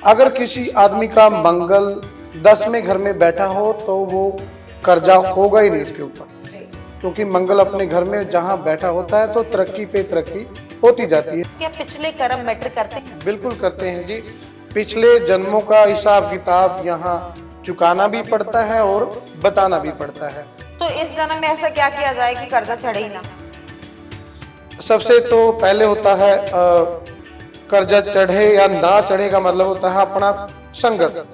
अगर किसी आदमी का मंगल 10वें घर में बैठा हो तो वो कर्जा होगा ही नहीं उसके ऊपर, क्योंकि मंगल अपने घर में जहाँ बैठा होता है तो तरक्की पे तरक्की होती जाती है। क्या पिछले कर्म मैटर करते हैं? बिल्कुल करते हैं जी। पिछले जन्मों का हिसाब किताब यहाँ चुकाना भी पड़ता है और बताना भी पड़ता है। तो इस जन्म में ऐसा क्या किया जाए कि कर्जा चढ़े ही ना? सबसे तो पहले होता है कर्जा चढ़े या ना चढ़े का मतलब होता है अपना संगत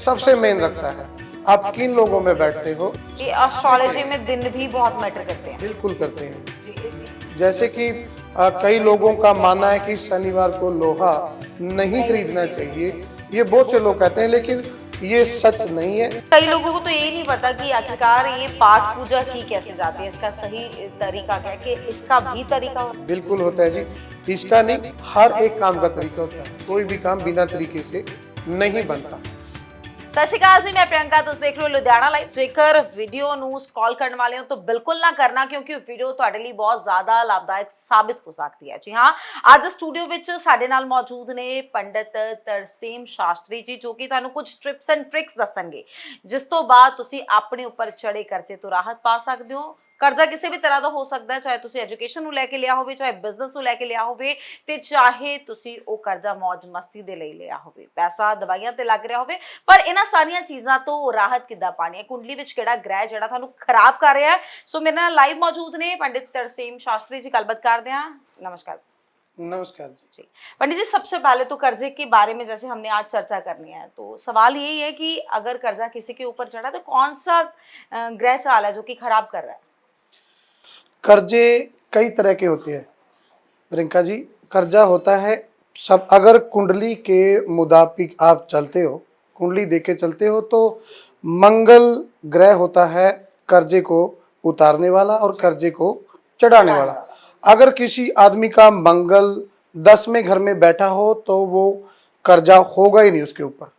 सबसे मेन रखता है। आप किन लोगों में बैठते हो, ये एस्ट्रोलॉजी में दिन भी बहुत मैटर करते हैं। बिल्कुल करते हैं। जैसे कि कई लोगों का मानना है कि शनिवार को लोहा नहीं खरीदना चाहिए, ये बहुत से लोग कहते हैं, लेकिन ये सच नहीं है। कई लोगों को तो ये नहीं पता कि आखिरकार ये पाठ पूजा की कैसे जाती है, इसका सही तरीका क्या है, कि इसका भी तरीका होता है। बिल्कुल होता है जी, इसका नहीं, हर एक काम का तरीका होता है, कोई भी काम बिना तरीके से नहीं बनता। सत श्री अकाल जी, मैं प्रियंका, तुम देख रहे हो लुधियाना लाइव। जेकर वीडियो ਨੂੰ स्क्रॉल करने वाले हो तो बिल्कुल ना करना, क्योंकि वीडियो ਤੁਹਾਡੇ ਲਈ ਬਹੁਤ ਜ਼ਿਆਦਾ ਲਾਭਦਾਇਕ ਸਾਬਿਤ ਹੋ ਸਕਦੀ ਹੈ। ਜੀ ਹਾਂ, ਅੱਜ ਸਟੂਡੀਓ ਵਿੱਚ ਸਾਡੇ ਨਾਲ ਮੌਜੂਦ ਨੇ ਪੰਡਿਤ ਤਰਸੇਮ ਸ਼ਾਸਤਰੀ ਜੀ, ਜੋ ਕਿ ਤੁਹਾਨੂੰ ਕੁਝ ਟ੍ਰਿਪਸ ਐਂਡ ਟ੍ਰਿਕਸ ਦੱਸਣਗੇ, ਜਿਸ ਤੋਂ ਬਾਅਦ ਤੁਸੀਂ ਆਪਣੇ ਉੱਪਰ ਚੜੇ ਕਰਜ਼ੇ ਤੋਂ ਰਾਹਤ ਪਾ ਸਕਦੇ ਹੋ। कर्जा किसी भी तरह का हो सकता है, चाहे तुसी एजुकेशन ਨੂੰ ਲੈ ਕੇ ਲਿਆ ਹੋਵੇ, ਚਾहे बिजनेस ਨੂੰ ਲੈ ਕੇ ਲਿਆ ਹੋਵੇ, ਤੇ ਚਾਹੇ ਤੁਸੀਂ ਉਹ ਕਰਜ਼ਾ ਮौज ਮਸਤੀ ਦੇ ਲਈ ਲਿਆ ਹੋਵੇ, ਪੈਸਾ ਦਵਾਈਆਂ ਤੇ ਲੱਗ ਰਿਹਾ ਹੋਵੇ। ਪਰ ਇਹਨਾਂ ਸਾਰੀਆਂ ਚੀਜ਼ਾਂ ਤੋਂ ਰਾਹਤ ਕਿੱਦਾਂ ਪਾਣੀ ਹੈ? ਕੁੰਡਲੀ ਵਿੱਚ ਕਿਹੜਾ ਗ੍ਰਹਿ ਜਿਹੜਾ ਤੁਹਾਨੂੰ ਖਰਾਬ ਕਰ ਰਿਹਾ ਹੈ? ਸੋ ਮੇਰੇ ਨਾਲ ਲਾਈਵ ਮੌਜੂਦ ਨੇ ਪੰਡਿਤ ਤਰਸੇਮ शास्त्री जी, ਗੱਲਬਾਤ ਕਰਦੇ हैं। नमस्कार नमस्कार जी। पंडित जी, सबसे पहले तो कर्जे के बारे में जैसे हमने आज चर्चा करनी है, तो सवाल यही है कि अगर कर्जा किसी के ऊपर चढ़ा तो कौन सा ग्रह चाल है जो कि खराब कर रहा है? कर्जे कई तरह के होते हैं प्रियंका जी। कर्जा होता है सब, अगर कुंडली के मुताबिक आप चलते हो, कुंडली देख के चलते हो, तो मंगल ग्रह होता है कर्जे को उतारने वाला और कर्जे को चढ़ाने वाला। अगर किसी आदमी का मंगल 10वें घर में बैठा हो तो वो कर्जा होगा ही नहीं उसके ऊपर,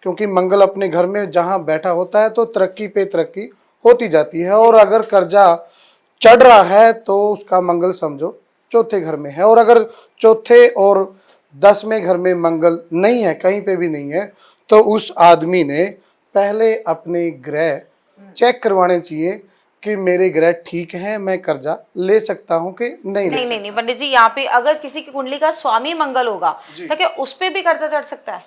क्योंकि मंगल अपने घर में जहाँ बैठा होता है तो तरक्की पे तरक्की होती जाती है। और अगर कर्जा चढ़ रहा है तो उसका मंगल समझो चौथे घर में है, और अगर चौथे और 10वें घर में मंगल नहीं है, कहीं पे भी नहीं है, तो उस आदमी ने पहले अपने ग्रह चेक करवाने चाहिए कि मेरे ग्रह ठीक हैं, मैं कर्जा ले सकता हूं कि नहीं। नहीं पंडित जी, यहाँ पे अगर किसी की कुंडली का स्वामी मंगल होगा तो क्या उस पे भी कर्जा चढ़ सकता है?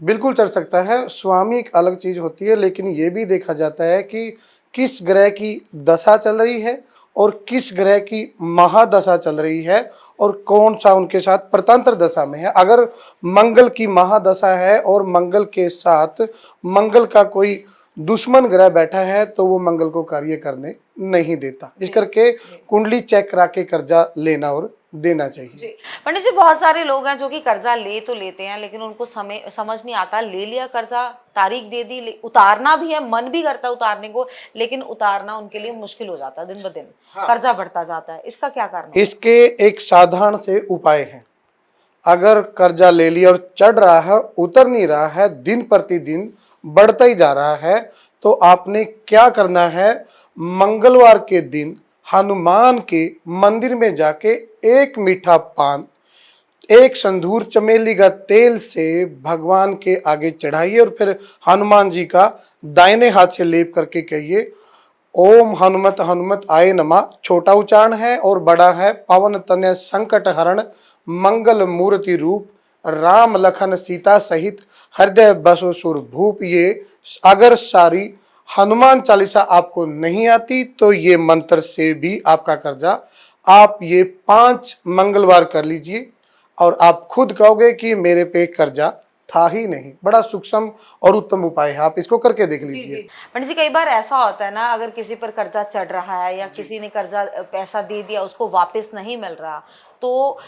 बिल्कुल चढ़ सकता है। स्वामी एक अलग चीज होती है, लेकिन ये भी देखा जाता है कि किस ग्रह की दशा चल रही है और किस ग्रह की महादशा चल रही है और कौन सा उनके साथ प्रतंत्र दशा में है। अगर मंगल की महादशा है और मंगल के साथ मंगल का कोई दुश्मन ग्रह बैठा है तो वो मंगल को कार्य करने नहीं देता। इस करके कुंडली चेक करा के कर्जा लेना और देना चाहिए। पंडित जी, बहुत सारे लोग हैं जो कि कर्जा ले तो लेते हैं, लेकिन उनको समझ नहीं आता, ले लिया कर्जा, तारीख दे दी, उतारना भी है, मन भी करता है उतारने को, लेकिन उतारना उनके लिए मुश्किल हो जाता है, दिन ब दिन कर्जा बढ़ता जाता है। इसका क्या कारण है? इसके एक साधारण से उपाय है। अगर कर्जा ले लिया और चढ़ रहा है, उतर नहीं रहा है, दिन प्रतिदिन बढ़ता ही जा रहा है, तो आपने क्या करना है, मंगलवार के दिन हनुमान के मंदिर में जाके एक मीठा पान, एक संधूर चमेली का तेल से भगवान के आगे चढ़ाइए और फिर हनुमान जी का दाहिने हाथ से लेप करके कहिए, ओम हनुमत हनुमत आय नमः। छोटा उच्चारण है और बड़ा है। पवन तनय संकट हरण मंगल मूर्ति रूप राम लखन सीता सहित हृदय बसो सुर भूप। ये अगर सारी हनुमान चालीसा आपको नहीं आती तो ये मंत्र से भी आपका कर्जा, आप ये 5 मंगलवार कर लीजिए और आप खुद कहोगे कि मेरे पे कर्जा था ही नहीं। बड़ा सूक्ष्म और उत्तम उपाय है, आप इसको करके देख लीजिए। पंडित जी, कई बार ऐसा होता है ना, अगर किसी पर कर्जा चढ़ रहा है या किसी ने कर्जा पैसा दे दिया, उसको वापस नहीं मिल रहा, तो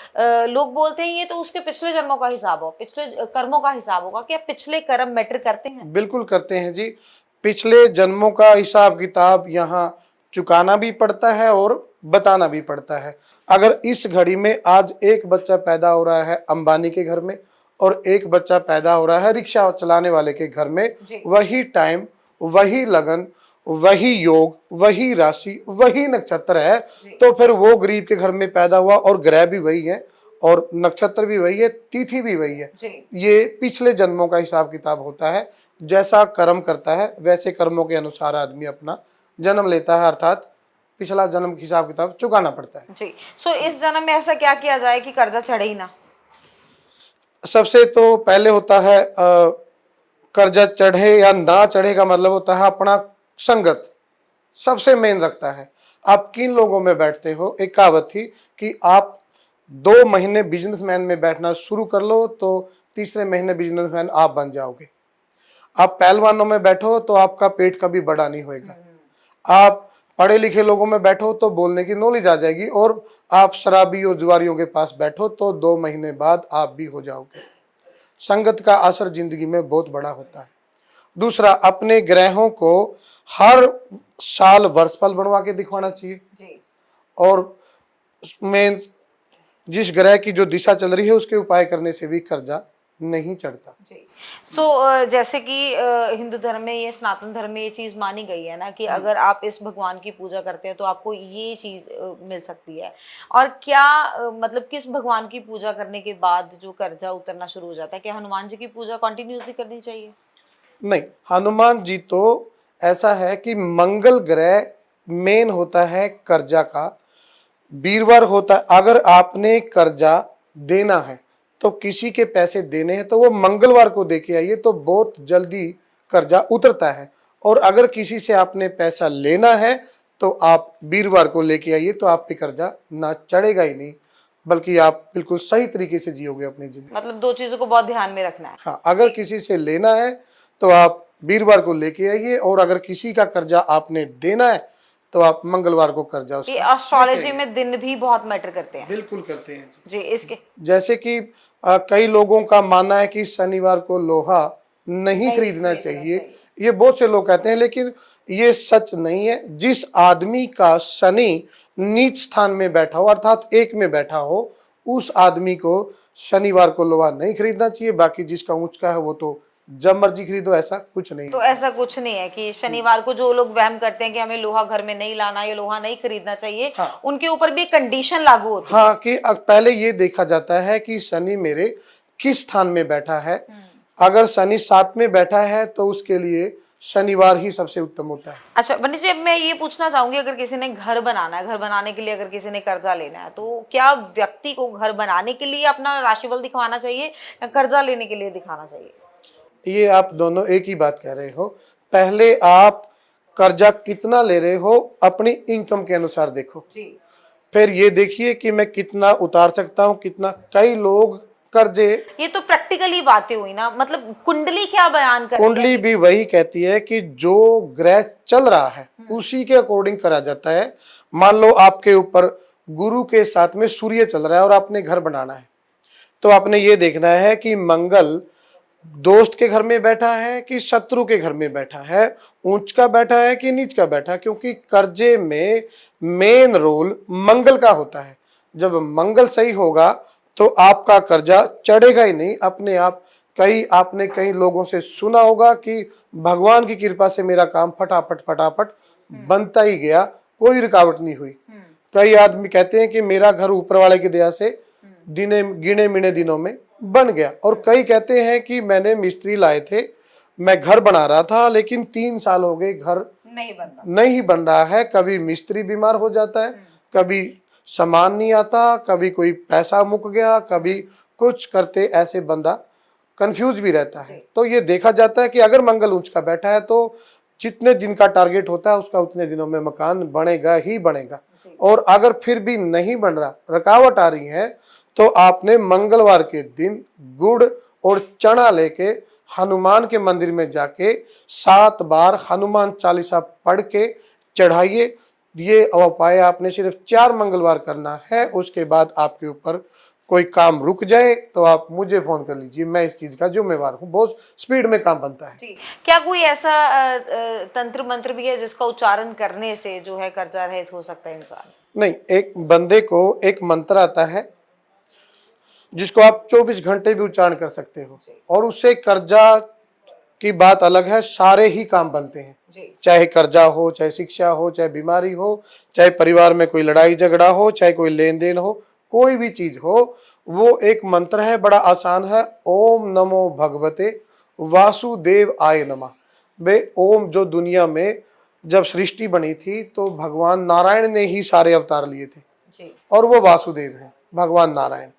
लोग बोलते हैं ये तो उसके पिछले जन्मों का हिसाब हो, पिछले कर्मों का हिसाब होगा। क्या पिछले कर्म मैटर करते हैं? बिल्कुल करते हैं जी। पिछले जन्मों का हिसाब किताब यहाँ चुकाना भी पड़ता है और बताना भी पड़ता है। अगर इस घड़ी में आज एक बच्चा पैदा हो रहा है अंबानी के घर में और एक बच्चा पैदा हो रहा है रिक्शा चलाने वाले के घर में, वही टाइम, वही लगन, वही योग, वही राशि, वही नक्षत्र है, तो फिर वो गरीब के घर में पैदा हुआ और ग्रह भी वही है और नक्षत्र भी वही है, तिथि भी वही है। जी ये पिछले जन्मों का हिसाब किताब होता है। जैसा कर्म करता है वैसे कर्मों के अनुसार आदमी अपना जन्म लेता है, अर्थात पिछला जन्म हिसाब किताब चुकाना पड़ता है। जी। सो इस जन्म में ऐसा क्या किया जाए कि कर्जा चढ़े ही ना? सबसे तो पहले होता है कर्जा चढ़े या ना चढ़े का मतलब होता है अपना संगत सबसे मेन रखता है। आप किन लोगों में बैठते हो। एक कहावत थी कि आप 2 महीने बिजनेसमैन में बैठना शुरू कर लो तो तीसरे महीने बिजनेसमैन आप बन जाओगे। आप पहलवानों में बैठो तो आपका पेट कभी बड़ा नहीं होएगा। आप पढ़े लिखे लोगों में बैठो तो बोलने की नॉलेज आ जाएगी, और आप शराबी और जुआरियों के पास बैठो तो 2 महीने बाद आप भी हो जाओगे। संगत का असर जिंदगी में बहुत बड़ा होता है। दूसरा, अपने ग्रहों को हर साल वर्षफल बनवा के दिखवाना चाहिए, जी और में जिस ग्रह की जो दिशा चल रही है उसके उपाय करने से भी कर्जा नहीं चढ़ता। जी। सो जैसे कि हिंदू धर्म में, ये सनातन धर्म में ये चीज मानी गई है ना कि अगर आप इस भगवान की पूजा करते हैं तो आपको ये चीज मिल सकती है। और क्या मतलब किस भगवान की पूजा करने के बाद जो कर्जा उतरना शुरू हो जाता है? क्या हनुमान जी की पूजा कंटिन्यूसली करनी चाहिए? नहीं, हनुमान जी तो ऐसा है कि मंगल ग्रह मेन होता है कर्जा का, वीरवार होता है। अगर आपने कर्जा देना है तो किसी के पैसे देने हैं तो वो मंगलवार को दे के आइए तो बहुत जल्दी कर्जा उतरता है। और अगर किसी से आपने पैसा लेना है तो आप वीरवार को लेके आइए तो आप पे कर्जा ना चढ़ेगा ही नहीं, बल्कि आप बिल्कुल सही तरीके से जियोगे अपनी जिंदगी। मतलब दो चीजों को बहुत ध्यान में रखना है। हाँ, अगर किसी से लेना है तो आप वीरवार को लेके आइए, और अगर किसी का कर्जा आपने देना है तो आप मंगलवार को कर्जा ये उसका एस्ट्रोलॉजी में दिन भी बहुत मैटर करते हैं। बिल्कुल करते हैं जी। जी इसके जैसे कि कई लोगों का मानना है कि शनिवार को लोहा नहीं खरीदना चाहिए। ये बहुत से लोग कहते हैं, लेकिन ये सच नहीं है। जिस आदमी का शनि नीच स्थान में बैठा हो, अर्थात 1 में बैठा हो, उस आदमी को शनिवार को लोहा नहीं खरीदना चाहिए। बाकी जिसका ऊंच का है वो तो जब मर्जी खरीदो, ऐसा कुछ नहीं तो है। ऐसा कुछ नहीं है कि शनिवार को जो लोग वहम करते हैं कि हमें लोहा घर में नहीं लाना या लोहा नहीं खरीदना चाहिए, हाँ। उनके ऊपर भी कंडीशन लागू होती है। हाँ, कि पहले ये देखा जाता है कि शनि मेरे किस स्थान में बैठा है। अगर शनि 7 में बैठा है तो उसके लिए शनिवार ही सबसे उत्तम होता है। अच्छा बनी जी, अब मैं ये पूछना चाहूंगी, अगर किसी ने घर बनाना है, घर बनाने के लिए अगर किसी ने कर्जा लेना है, तो क्या व्यक्ति को घर बनाने के लिए अपना राशिफल दिखाना चाहिए या कर्जा लेने के लिए दिखाना चाहिए? ये आप दोनों एक ही बात कह रहे हो। पहले आप कर्जा कितना ले रहे हो अपनी इनकम के अनुसार देखो, जी फिर ये देखिए कि मैं कितना उतार सकता हूँ, कितना। कई लोग कर्जे, ये तो प्रैक्टिकली बातें हुई ना, मतलब कुंडली क्या बयान करती है? कुंडली भी वही कहती है कि जो ग्रह चल रहा है उसी के अकॉर्डिंग करा जाता है। मान लो आपके ऊपर गुरु के साथ में सूर्य चल रहा है और आपने घर बनाना है, तो आपने ये देखना है कि मंगल दोस्त के घर में बैठा है कि शत्रु के घर में बैठा है, ऊंच का बैठा है कि नीच का बैठा है, क्योंकि कर्जे में मेन रोल मंगल का होता है। जब मंगल सही होगा तो आपका कर्जा चढ़ेगा ही नहीं अपने आप। आपने कई लोगों से सुना होगा कि भगवान की कृपा से मेरा काम फटाफट फटाफट बनता ही गया, कोई रुकावट नहीं हुई। कई आदमी कहते हैं कि मेरा घर ऊपर वाले की दया से गिने मिने दिनों में बन गया। और कई कहते हैं कि मैंने मिस्त्री लाए थे, मैं घर बना रहा था, लेकिन 3 साल हो गए घर नहीं बन रहा है। कभी मिस्त्री बीमार हो जाता है, कभी सामान नहीं आता, कभी कोई पैसा मुक गया, कभी कुछ करते, ऐसे बंदा कंफ्यूज भी रहता है। तो ये देखा जाता है कि अगर मंगल ऊंच का बैठा है तो जितने दिन का टारगेट होता है उसका उतने दिनों में मकान बनेगा ही बनेगा। और अगर फिर भी नहीं बन रहा, रुकावट आ रही है, तो आपने मंगलवार के दिन गुड़ और चना लेके हनुमान के मंदिर में जाके 7 बार हनुमान चालीसा पढ़ के चढ़ाइए। ये उपाय आपने सिर्फ 4 मंगलवार करना है। उसके बाद आपके ऊपर कोई काम रुक जाए तो आप मुझे फोन कर लीजिए, मैं इस चीज का जिम्मेवार हूँ। बहुत स्पीड में काम बनता है। जी। क्या कोई ऐसा तंत्र मंत्र भी है जिसका उच्चारण करने से जो है कर्जा रहित हो सकता है इंसान? नहीं, एक बंदे को एक मंत्र आता है जिसको आप 24 घंटे भी उच्चारण कर सकते हो, और उससे कर्जा की बात अलग है, सारे ही काम बनते हैं। चाहे कर्जा हो, चाहे शिक्षा हो, चाहे बीमारी हो, चाहे परिवार में कोई लड़ाई झगड़ा हो, चाहे कोई लेन देन हो, कोई भी चीज हो, वो एक मंत्र है, बड़ा आसान है, ओम नमो भगवते वासुदेव आय नमः। वे ओम, जो दुनिया में जब सृष्टि बनी थी तो भगवान नारायण ने ही सारे अवतार लिए थे जी। और वो वासुदेव हैं, भगवान नारायण।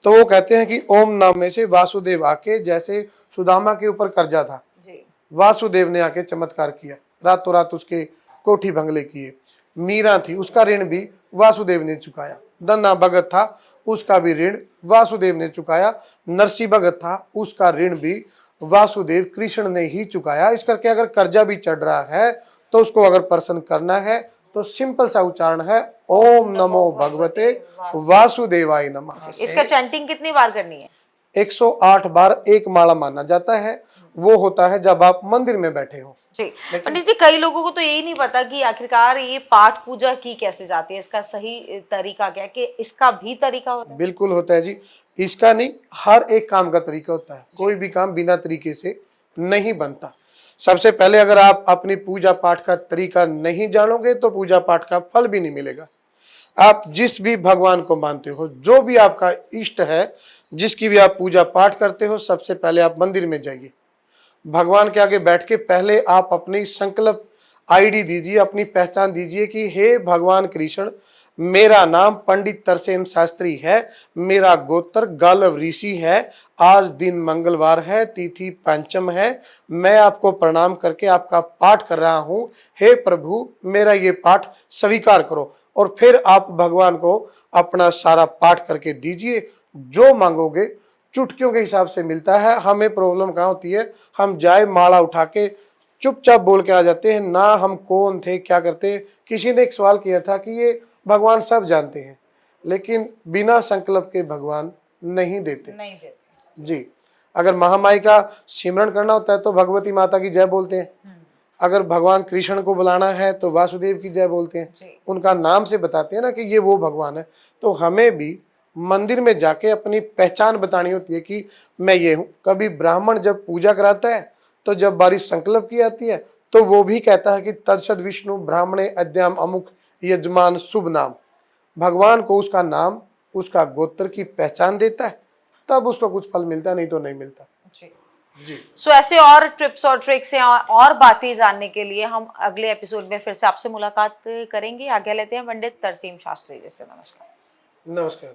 तो वो कहते हैं कि ओम नाम में से वासुदेव आके, जैसे सुदामा के ऊपर कर्जा था, जी। वासुदेव ने आके चमत्कार किया, रातों रात उसके कोठी भंगले किए। मीरा थी, उसका ऋण भी वासुदेव ने चुकाया। दन्ना भगत था, उसका भी ऋण वासुदेव ने चुकाया। नरसी भगत था, उसका ऋण भी वासुदेव कृष्ण ने ही चुकाया। इस करके अगर कर्जा भी चढ़ रहा है तो उसको अगर प्रसन्न करना है तो सिंपल सा उच्चारण है, ओम नमो भगवते वासुदेवाय नमः। इसका चैंटिंग कितनी बार करनी है? 108 बार एक माला माना जाता है। वो होता है जब आप मंदिर में बैठे हो। जी। पंडित जी, कई लोगों को तो यही नहीं पता कि आखिरकार ये पाठ पूजा की कैसे जाती है, इसका सही तरीका क्या है, कि इसका भी तरीका होता है? बिल्कुल होता है जी। इसका नहीं, हर एक काम का तरीका होता है। कोई भी काम बिना तरीके से नहीं बनता। सबसे पहले अगर आप अपनी पूजा पाठ का तरीका नहीं जानोगे तो पूजा पाठ का फल भी नहीं मिलेगा। आप जिस भी भगवान को मानते हो, जो भी आपका इष्ट है, जिसकी भी आप पूजा पाठ करते हो, सबसे पहले आप मंदिर में जाइए। भगवान के आगे बैठ के पहले आप अपनी संकल्प आईडी दीजिए, अपनी पहचान दीजिए कि हे भगवान कृष्ण, मेरा नाम पंडित तरसेम शास्त्री है, मेरा गोत्र गालव ऋषि है, आज दिन मंगलवार है, तिथि पंचम है, मैं आपको प्रणाम करके आपका पाठ कर रहा हूँ। हे प्रभु, मेरा ये पाठ स्वीकार करो। और फिर आप भगवान को अपना सारा पाठ करके दीजिए। जो मांगोगे चुटकियों के हिसाब से मिलता है। हमें प्रॉब्लम कहाँ होती है, हम जाए माला उठा के चुपचाप बोल के आ जाते हैं, ना हम कौन थे, क्या करते। किसी ने एक सवाल किया था कि ये भगवान सब जानते हैं, लेकिन बिना संकल्प के भगवान नहीं देते। नहीं देते जी। अगर महामाई का सिमरन करना होता है तो भगवती माता की जय बोलते हैं। अगर भगवान कृष्ण को बुलाना है तो वासुदेव की जय बोलते हैं। जी। उनका नाम से बताते हैं ना कि ये वो भगवान है। तो हमें भी मंदिर में जाके अपनी पहचान बतानी होती है कि मैं ये हूँ। कभी ब्राह्मण जब पूजा कराता है तो जब बारी संकल्प की आती है तो वो भी कहता है कि तत्सद विष्णु ब्राह्मणे अद्याम अमुक यजमान शुभ नाम। भगवान को उसका नाम, उसका गोत्र की पहचान देता है, तब उसको कुछ फल मिलता है, नहीं तो नहीं मिलता। जी। जी। सो ऐसे और टिप्स और ट्रिक्स या और बातें जानने के लिए हम अगले एपिसोड में फिर से आपसे मुलाकात करेंगे। आज्ञा लेते हैं पंडित तरसेम शास्त्री जी से। नमस्कार। नमस्कार।